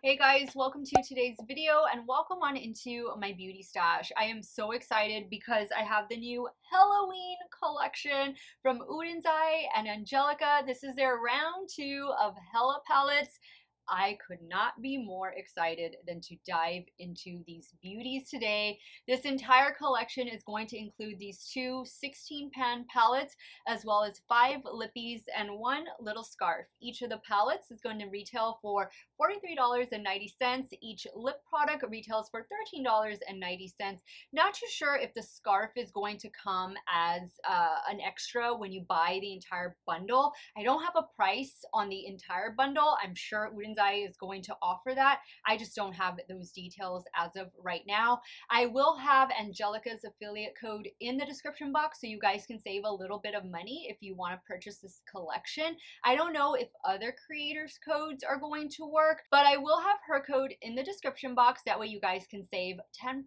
Hey guys, welcome to today's video and welcome on into my beauty stash. I am so excited because I have the new Helaween collection from ODEN'S and Angelica. This is their round 2 of Hella palettes. I could not be more excited than to dive into these beauties today. This entire collection is going to include these two 16-pan palettes, as well as 5 lippies and 1 little scarf. Each of the palettes is going to retail for $43.90. Each lip product retails for $13.90. Not too sure if the scarf is going to come as an extra when you buy the entire bundle. I don't have a price on the entire bundle. I'm sure ODEN'S is going to offer that. I just don't have those details as of right now. I will have Angelica's affiliate code in the description box so you guys can save a little bit of money if you want to purchase this collection. I don't know if other creators' codes are going to work, but I will have her code in the description box. That way you guys can save 10%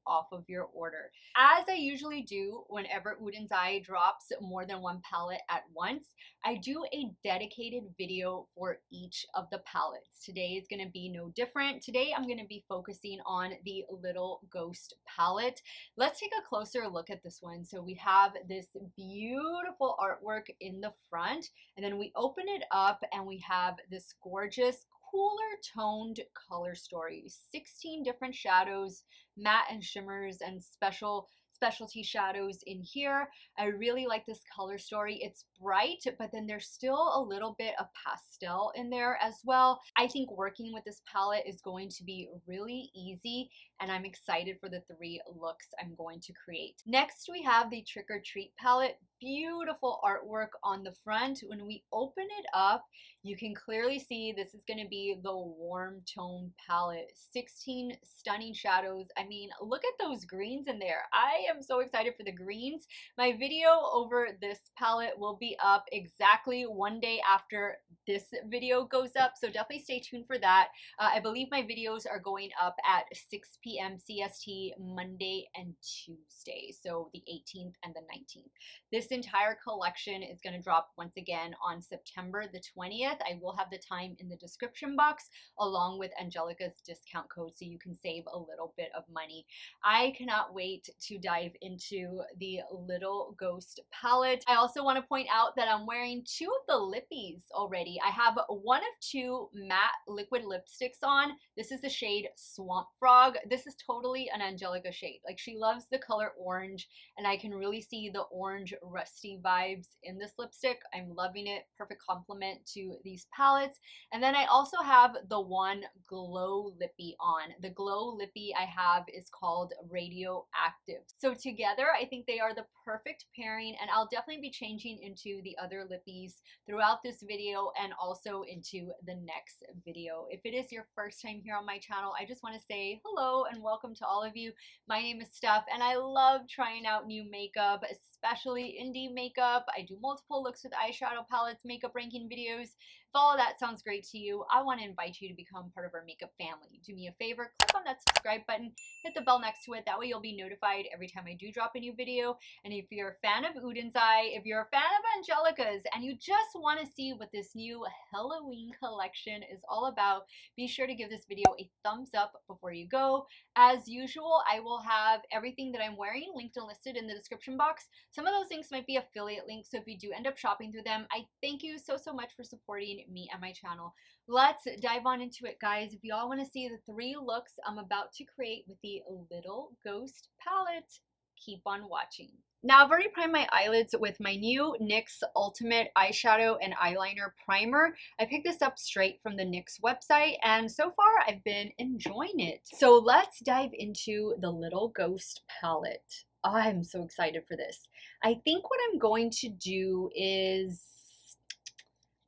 off of your order. As I usually do whenever ODEN'S drops more than one palette at once, I do a dedicated video for each of the palettes. Today is going to be no different. Today I'm going to be focusing on the Little Ghost palette. Let's take a closer look at this one. So we have this beautiful artwork in the front, and then we open it up and we have this gorgeous cooler toned color story. 16 different shadows, matte and shimmers, and specialty shadows in here. I really like this color story. It's bright, but then there's still a little bit of pastel in there as well. I think working with this palette is going to be really easy, and I'm excited for the 3 looks I'm going to create. Next, we have the Trick or Treat palette. Beautiful artwork on the front. When we open it up, you can clearly see this is going to be the warm tone palette. 16 stunning shadows. I mean, look at those greens in there. I am so excited for the greens. My video over this palette will be up exactly one day after this video goes up, so definitely stay tuned for that. I believe my videos are going up at 6 p.m. CST Monday and Tuesday, so the 18th and the 19th. This entire collection is going to drop once again on September the 20th. I will have the time in the description box along with Angelica's discount code so you can save a little bit of money. I cannot wait to dive into the Little Ghost palette. I also want to point out that I'm wearing 2 of the lippies already. I have 1 of 2 matte liquid lipsticks on. This is the shade Swamp Frog. This is totally an Angelica shade. Like, she loves the color orange, and I can really see the orange rusty vibes in this lipstick. I'm loving it. Perfect complement to these palettes. And then I also have the 1 glow lippy on. The glow lippy I have is called Radioactive. So together, I think they are the perfect pairing, and I'll definitely be changing into the other lippies throughout this video and also into the next video. If it is your first time here on my channel, I just want to say hello and welcome to all of you. My name is Steff, and I love trying out new makeup, especially indie makeup. I do multiple looks with eyeshadow palettes, makeup ranking videos. If all of that sounds great to you, I want to invite you to become part of our makeup family. Do me a favor, click on that subscribe button, hit the bell next to it. That way you'll be notified every time I do drop a new video. And if you're a fan of ODEN'S, if you're a fan of Angelica's, and you just want to see what this new Helaween collection is all about, be sure to give this video a thumbs up before you go. As usual, I will have everything that I'm wearing linked and listed in the description box. Some of those links might be affiliate links, so if you do end up shopping through them, I thank you so much for supporting me and my channel. Let's dive on into it, guys. If y'all want to see the 3 looks I'm about to create with the Little Ghost palette, keep on watching. Now, I've already primed my eyelids with my new NYX Ultimate Eyeshadow and Eyeliner Primer. I picked this up straight from the NYX website, and so far I've been enjoying it. So let's dive into the Little Ghost palette. Oh, I'm so excited for this. I think what I'm going to do is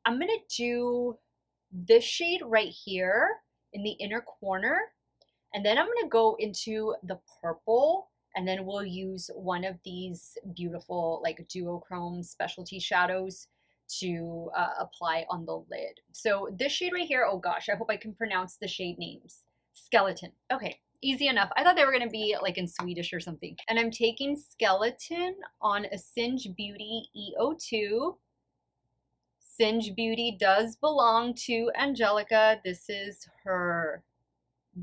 I'm going to do this shade right here in the inner corner, and then I'm going to go into the purple, and then we'll use one of these beautiful like duochrome specialty shadows to apply on the lid. So this shade right here, oh gosh, I hope I can pronounce the shade names. Skeleton. Okay, easy enough. I thought they were going to be like in Swedish or something. And I'm taking Skeleton on a Singe Beauty EO2. Singe Beauty does belong to Angelica. This is her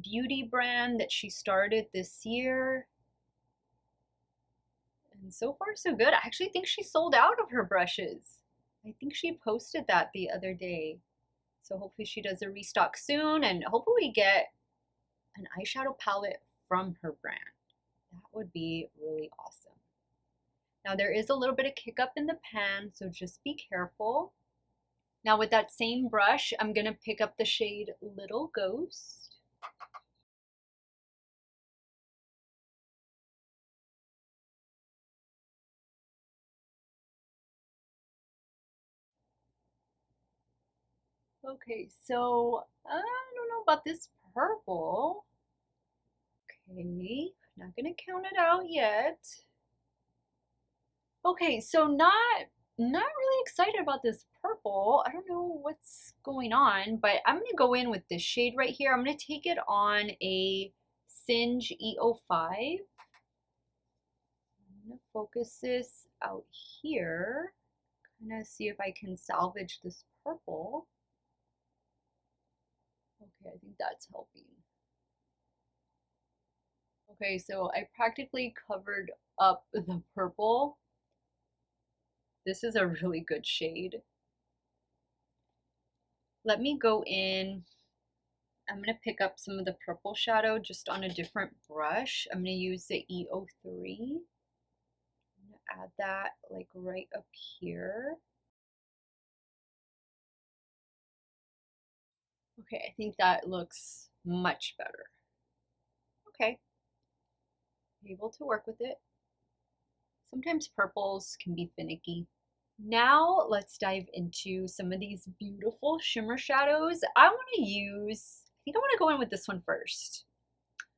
beauty brand that she started this year. And so far so good. I actually think she sold out of her brushes. I think she posted that the other day. So hopefully she does a restock soon, and hopefully we get an eyeshadow palette from her brand. That would be really awesome. Now there is a little bit of kick up in the pan, so just be careful. Now with that same brush, I'm gonna pick up the shade Little Ghost. Okay, so I don't know about this purple. Okay, not gonna count it out yet. Okay, so not really excited about this purple. I don't know what's going on, but I'm gonna go in with this shade right here. I'm gonna take it on a Singe E05. I'm gonna focus this out here. Kind of see if I can salvage this purple. Okay, I think that's helping. Okay, so I practically covered up the purple. This is a really good shade. Let me go in. I'm going to pick up some of the purple shadow just on a different brush. I'm going to use the E03. I'm going to add that like right up here. Okay, I think that looks much better. Okay, able to work with it. Sometimes purples can be finicky. Now let's dive into some of these beautiful shimmer shadows. I want to go in with this one first.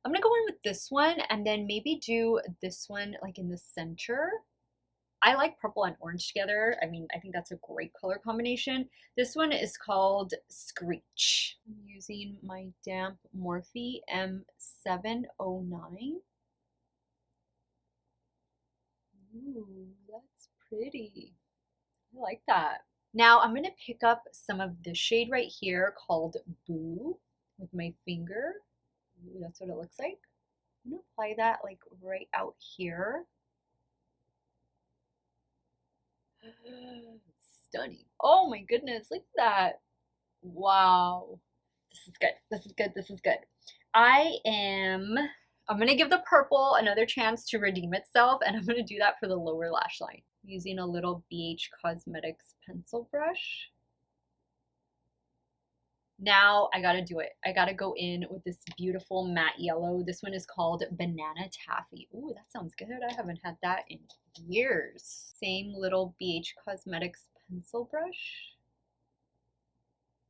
I'm gonna go in with this one and then maybe do this one like in the center. I like purple and orange together. I mean, I think that's a great color combination. This one is called Screech. I'm using my damp Morphe M709. Ooh, that's pretty. I like that. Now I'm going to pick up some of the shade right here called Boo with my finger. Ooh, that's what it looks like. I'm going to apply that like right out here. Stunning. Oh my goodness, look at that. Wow. This is good. This is good. This is good. I'm going to give the purple another chance to redeem itself, and I'm going to do that for the lower lash line using a little BH Cosmetics pencil brush. Now I gotta do it. I gotta go in with this beautiful matte yellow. This one is called Banana Taffy. Ooh, that sounds good. I haven't had that in years. Same little BH Cosmetics pencil brush.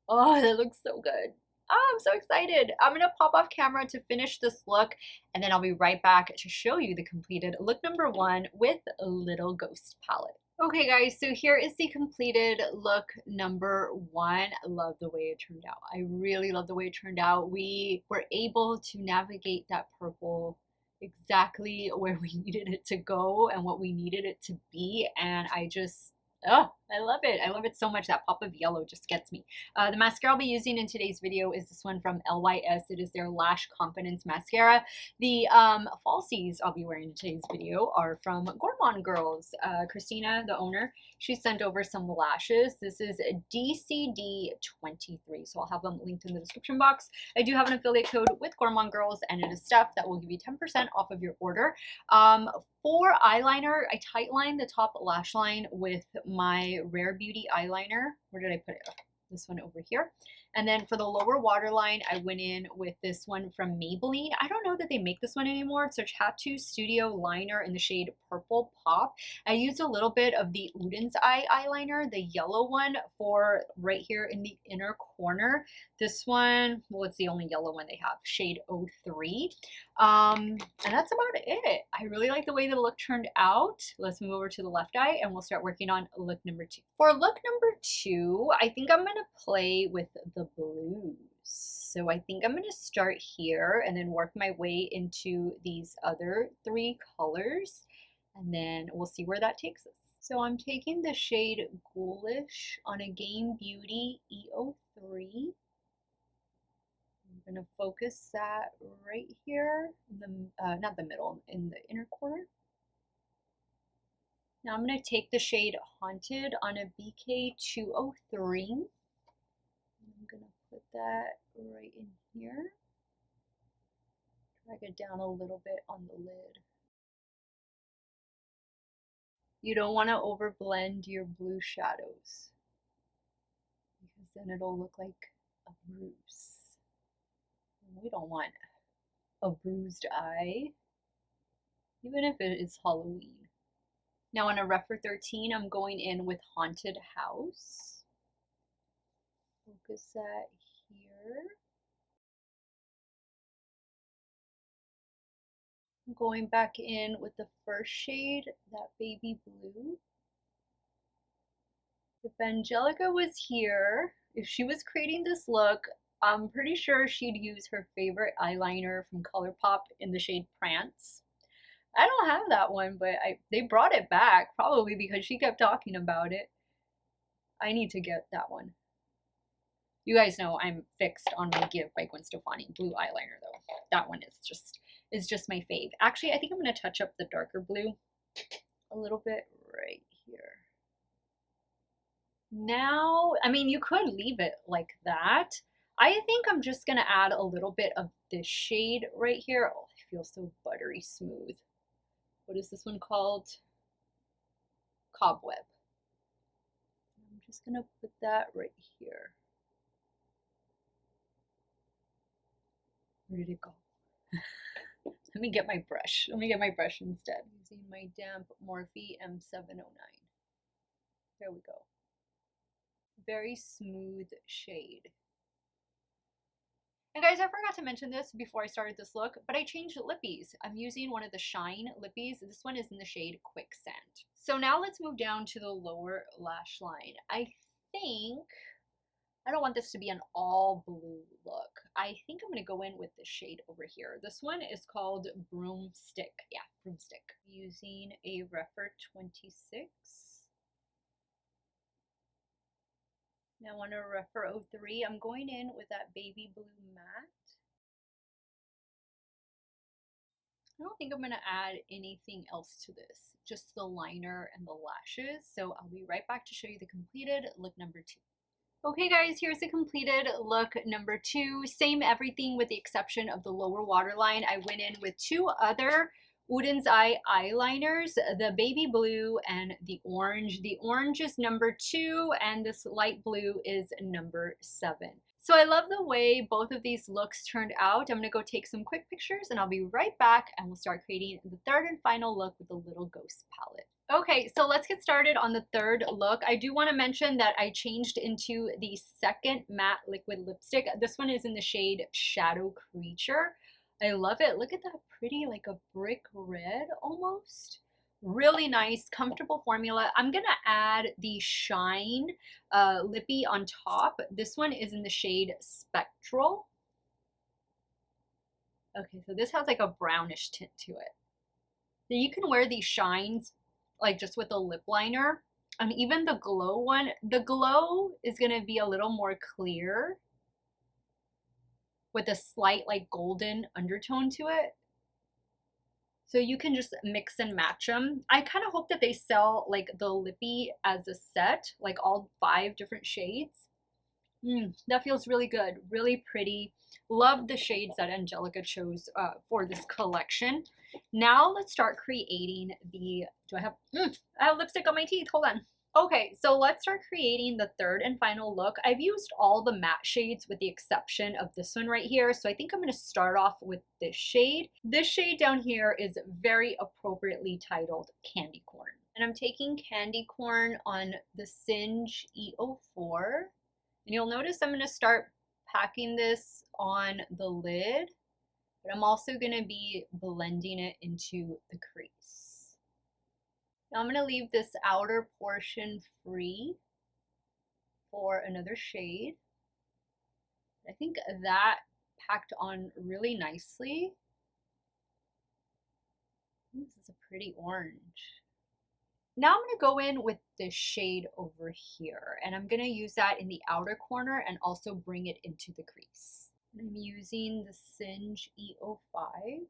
Oh, that looks so good. Oh, I'm so excited. I'm gonna pop off camera to finish this look, and then I'll be right back to show you the completed look number 1 with Little Ghost palette. Okay guys, so here is the completed look number 1. I love the way it turned out. I really love the way it turned out. We were able to navigate that purple exactly where we needed it to go and what we needed it to be, and oh, I love it. I love it so much. That pop of yellow just gets me. The mascara I'll be using in today's video is this one from LYS. It is their Lash Confidence Mascara. The falsies I'll be wearing in today's video are from Gourmande Girls. Christina, the owner, she sent over some lashes. This is DCD23, so I'll have them linked in the description box. I do have an affiliate code with Gourmande Girls, and it is Steff that will give you 10% off of your order. For eyeliner, I tightline the top lash line with my Rare Beauty eyeliner. Where did I put it? This one over here. And then for the lower waterline, I went in with this one from Maybelline. I don't know that they make this one anymore. It's their Tattoo Studio Liner in the shade Purple Pop. I used a little bit of the ODEN'S eyeliner, the yellow one, for right here in the inner corner. This one, well, it's the only yellow one they have, shade 03. And that's about it. I really like the way the look turned out. Let's move over to the left eye and we'll start working on look number 2. For look number 2, I think I'm going to play with the blues. So I think I'm going to start here and then work my way into these other 3 colors, and then we'll see where that takes us. So I'm taking the shade Ghoulish on a Game Beauty E03. I'm going to focus that right here, in the, not the middle, in the inner corner. Now I'm going to take the shade Haunted on a BK203. I'm going to put that right in here. Drag it down a little bit on the lid. You don't want to overblend your blue shadows because then it'll look like a bruise. We don't want a bruised eye, even if it is Halloween. Now on a Refer 13, I'm going in with Haunted House. Focus that here. I'm going back in with the first shade, that baby blue. If Angelica was here, if she was creating this look, I'm pretty sure she'd use her favorite eyeliner from ColourPop in the shade Prance. I don't have that one, but they brought it back, probably because she kept talking about it. I need to get that one. You guys know I'm fixed on my Give by Gwen Stefani blue eyeliner though. That one is just my fave. Actually, I think I'm gonna touch up the darker blue a little bit right here. Now, I mean, you could leave it like that. I think I'm just gonna add a little bit of this shade right here. Oh, it feels so buttery smooth. What is this one called? Cobweb. I'm just gonna put that right here. Where did it go? Let me get my brush. Let me get my brush instead. Using my damp Morphe M709. There we go. Very smooth shade. And guys, I forgot to mention this before I started this look, but I changed lippies. I'm using one of the Shine lippies. This one is in the shade Quicksand. So now let's move down to the lower lash line. I think I don't want this to be an all blue look. I think I'm going to go in with this shade over here. This one is called Broomstick. Yeah, Broomstick. Using a Refer 26. Now on a Refer 03, I'm going in with that baby blue matte. I don't think I'm going to add anything else to this, just the liner and the lashes. So I'll be right back to show you the completed look number 2. Okay guys, here's the completed look number 2. Same everything with the exception of the lower waterline. I went in with 2 other ODEN'S eyeliners, the baby blue and the orange. The orange is number 2 and this light blue is number 7. So I love the way both of these looks turned out. I'm going to go take some quick pictures and I'll be right back and we'll start creating the third and final look with the little ghost palette. Okay, so let's get started on the third look. I do want to mention that I changed into the second matte liquid lipstick. This one is in the shade Shadow Creature. I love it. Look at that pretty, like a brick red almost. Really nice, comfortable formula. I'm gonna add the Shine lippy on top. This one is in the shade Spectral. Okay, so this has like a brownish tint to it. So you can wear these shines like just with a lip liner. And even the glow one, the glow is gonna be a little more clear with a slight like golden undertone to it. So you can just mix and match them. I kind of hope that they sell like the lippy as a set, like all 5 different shades. That feels really good, really pretty. Love the shades that Angelica chose for this collection. Now let's start creating the, I have lipstick on my teeth, hold on. Okay, so let's start creating the third and final look. I've used all the matte shades with the exception of this one right here. So I think I'm going to start off with this shade. This shade down here is very appropriately titled Candy Corn. And I'm taking Candy Corn on the Singe E04. And you'll notice I'm going to start packing this on the lid, but I'm also going to be blending it into the crease. Now I'm going to leave this outer portion free for another shade. I think that packed on really nicely. This is a pretty orange. Now I'm going to go in with this shade over here, and I'm going to use that in the outer corner and also bring it into the crease. I'm using the Singe E05.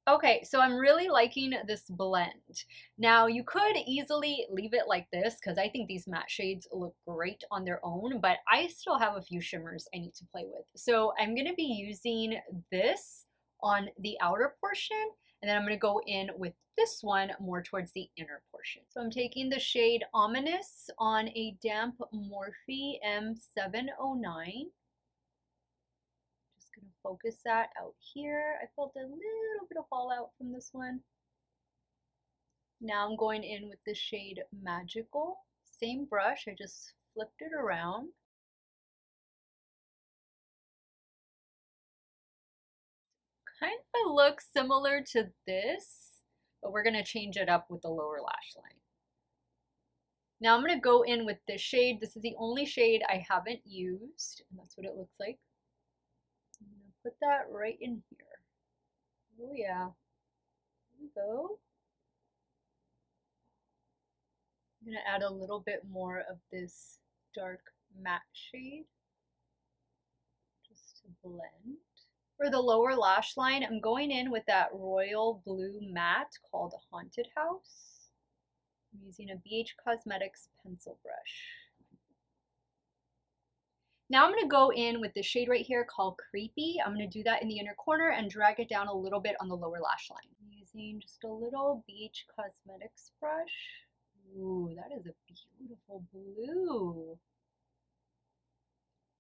Okay, so I'm really liking this blend. Now, you could easily leave it like this because I think these matte shades look great on their own, but I still have a few shimmers I need to play with. So I'm going to be using this on the outer portion, and then I'm going to go in with this one more towards the inner portion. So I'm taking the shade Ominous on a damp Morphe M709. Gonna focus that out here. I felt a little bit of fallout from this one. Now I'm going in with the shade Magical. Same brush, I just flipped it around. Kind of looks similar to this, but we're gonna change it up with the lower lash line. Now I'm gonna go in with this shade. This is the only shade I haven't used, and that's what it looks like. I'm gonna put that right in here. Oh yeah, here we go. I'm going to add a little bit more of this dark matte shade just to blend. For the lower lash line, I'm going in with that royal blue matte called Haunted House. I'm using a BH Cosmetics pencil brush. Now I'm going to go in with this shade right here called Creepy. I'm going to do that in the inner corner and drag it down a little bit on the lower lash line. I'm using just a little BH Cosmetics brush. Ooh, that is a beautiful blue.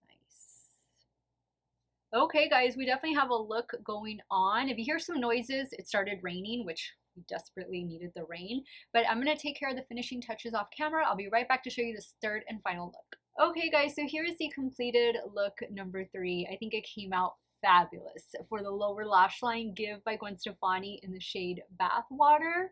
Nice. Okay, guys, we definitely have a look going on. If you hear some noises, it started raining, which we desperately needed the rain. But I'm going to take care of the finishing touches off camera. I'll be right back to show you this third and final look. Okay, guys, so here is the completed look number 3. I think it came out fabulous. For the lower lash line, Give by Gwen Stefani in the shade Bathwater.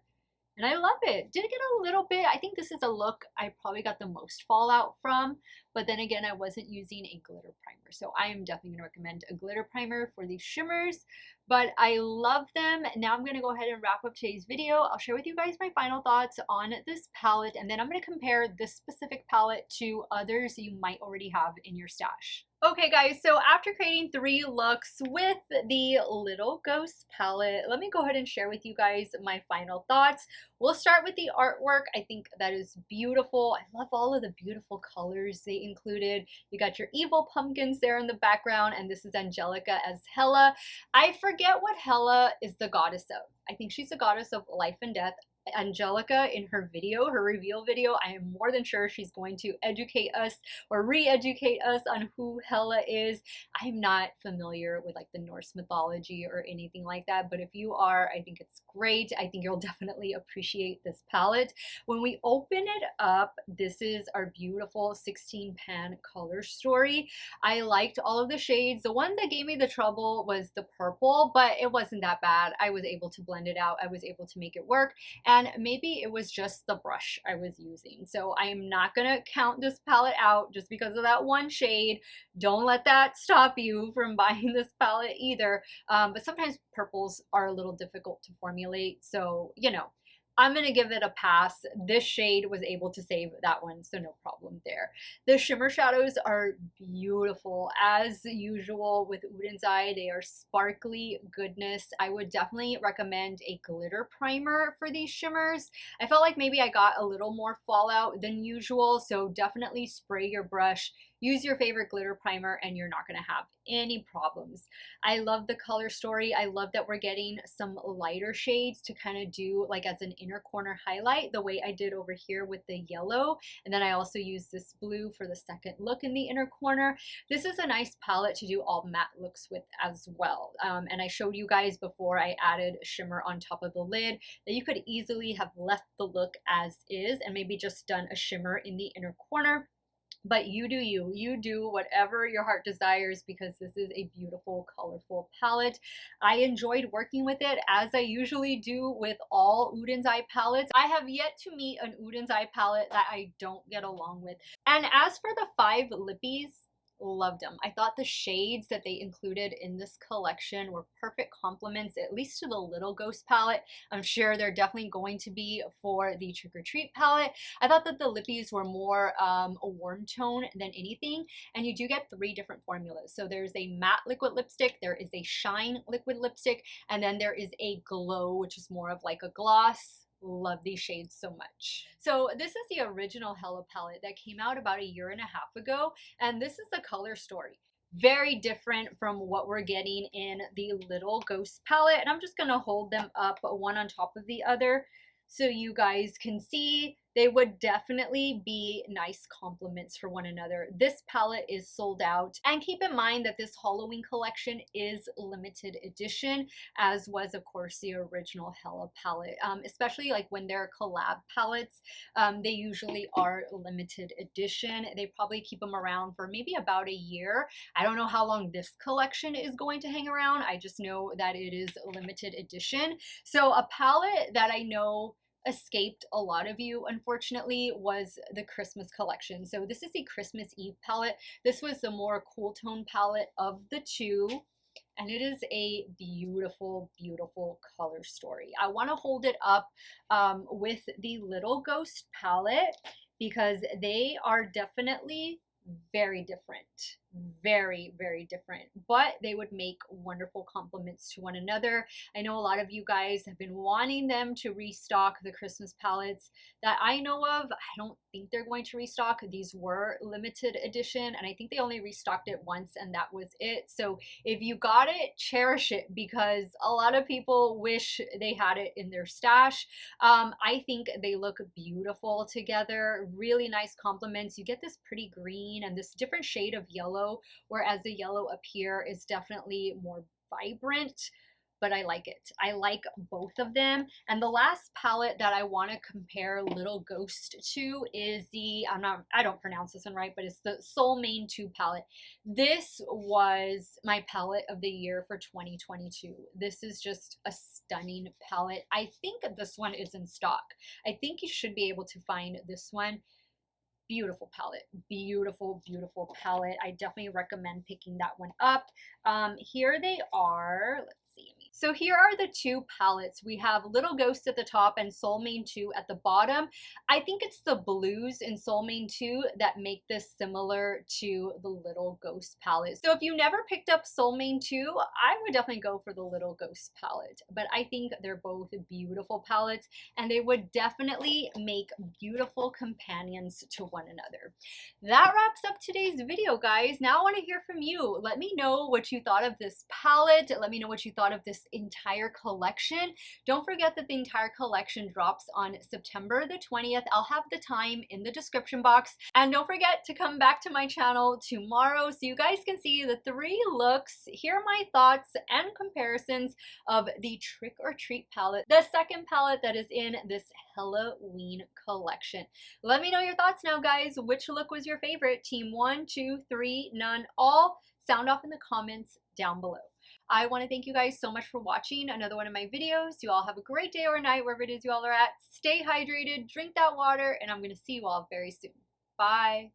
And I love it. Did get a little bit, I think this is a look I probably got the most fallout from, but then again, I wasn't using a glitter primer. So I am definitely going to recommend a glitter primer for these shimmers, but I love them. Now I'm going to go ahead and wrap up today's video. I'll share with you guys my final thoughts on this palette, and then I'm going to compare this specific palette to others you might already have in your stash. Okay guys, so after creating 3 looks with the Little Ghost palette, let me go ahead and share with you guys my final thoughts. We'll start with the artwork. I think that is beautiful. I love all of the beautiful colors they included. You got your evil pumpkins there in the background, and this is Angelica as Hela. I forget what Hela is the goddess of. I think she's a goddess of life and death. Angelica, in her video, her reveal video, I am more than sure she's going to educate us or re-educate us on who Hela is. I'm not familiar with like the Norse mythology or anything like that, but if you are, I think it's great. I think you'll definitely appreciate this palette. When we open it up, this is our beautiful 16 pan color story. I liked all of the shades. The one that gave me the trouble was the purple, but it wasn't that bad. I was able to blend it out. I was able to make it work. And maybe it was just the brush I was using. So I am not going to count this palette out just because of that one shade. Don't let that stop you from buying this palette either. But sometimes purples are a little difficult to formulate. So, you know, I'm going to give it a pass. This shade was able to save that one, so no problem there. The shimmer shadows are beautiful. As usual with ODEN'S Eye, they are sparkly goodness. I would definitely recommend a glitter primer for these shimmers. I felt like maybe I got a little more fallout than usual, so definitely spray your brush. Use your favorite glitter primer and you're not going to have any problems. I love the color story. I love that we're getting some lighter shades to kind of do like as an inner corner highlight, the way I did over here with the yellow. And then I also used this blue for the second look in the inner corner. This is a nice palette to do all matte looks with as well. And I showed you guys before I added shimmer on top of the lid that you could easily have left the look as is and maybe just done a shimmer in the inner corner. But you do you. You do whatever your heart desires because this is a beautiful, colorful palette. I enjoyed working with it as I usually do with all ODEN'S Eye palettes. I have yet to meet an ODEN'S Eye palette that I don't get along with. And as for the 5 lippies, loved them. I thought the shades that they included in this collection were perfect complements, at least to the Little Ghost palette. I'm sure they're definitely going to be for the Trick or Treat palette. I thought that the lippies were more a warm tone than anything, and you do get 3 different formulas. So there's a matte liquid lipstick, there is a shine liquid lipstick, and then there is a glow, which is more of like a gloss. Love these shades so much. So this is the original Hella palette that came out about 1.5 years ago, and this is the color story. Very different from what we're getting in the Little Ghost palette, and I'm just gonna hold them up one on top of the other so you guys can see. They would definitely be nice complements for one another. This palette is sold out, and keep in mind that this Halloween collection is limited edition, as was of course the original Hella palette. Especially like when they're collab palettes, they usually are limited edition. They probably keep them around for maybe about 1 year. I don't know how long this collection is going to hang around. I just know that it is limited edition. So a palette that I know escaped a lot of you, unfortunately, was the Christmas collection. So this is the Christmas Eve palette. This was the more cool tone palette of the two, and it is a beautiful, beautiful color story. I want to hold it up with the Little Ghost palette because they are definitely very different. Very, very different, but they would make wonderful complements to one another. I know a lot of you guys have been wanting them to restock the Christmas palettes that I know of. I don't think they're going to restock. These were limited edition, and I think they only restocked it once, and that was it. So if you got it, cherish it, because a lot of people wish they had it in their stash. I think they look beautiful together. Really nice complements. You get this pretty green and this different shade of yellow, whereas the yellow up here is definitely more vibrant, but I like it. I like both of them. And the last palette that I want to compare Little Ghost to is the, I don't pronounce this one right, but it's the Soul Mane 2 palette. This was my palette of the year for 2022. This is just a stunning palette. I think this one is in stock. I think you should be able to find this one. Beautiful palette, beautiful, beautiful palette. I definitely recommend picking that one up. Here they are. Let's see. So here are the 2 palettes. We have Little Ghost at the top and Soul Mane 2 at the bottom. I think it's the blues in Soul Mane 2 that make this similar to the Little Ghost palette. So if you never picked up Soul Mane 2, I would definitely go for the Little Ghost palette. But I think they're both beautiful palettes, and they would definitely make beautiful companions to one another. That wraps up today's video, guys. Now I want to hear from you. Let me know what you thought of this palette. Let me know what you thought of this entire collection. Don't forget that the entire collection drops on September the 20th. I'll have the time in the description box. And don't forget to come back to my channel tomorrow so you guys can see the 3 looks, hear my thoughts and comparisons of the Trick or Treat palette, the second palette that is in this Halloween collection. Let me know your thoughts now, guys. Which look was your favorite? Team 1, 2, 3, none, all? Sound off in the comments down below. I want to thank you guys so much for watching another one of my videos. You all have a great day or night wherever it is you all are at. Stay hydrated, drink that water, and I'm going to see you all very soon. Bye.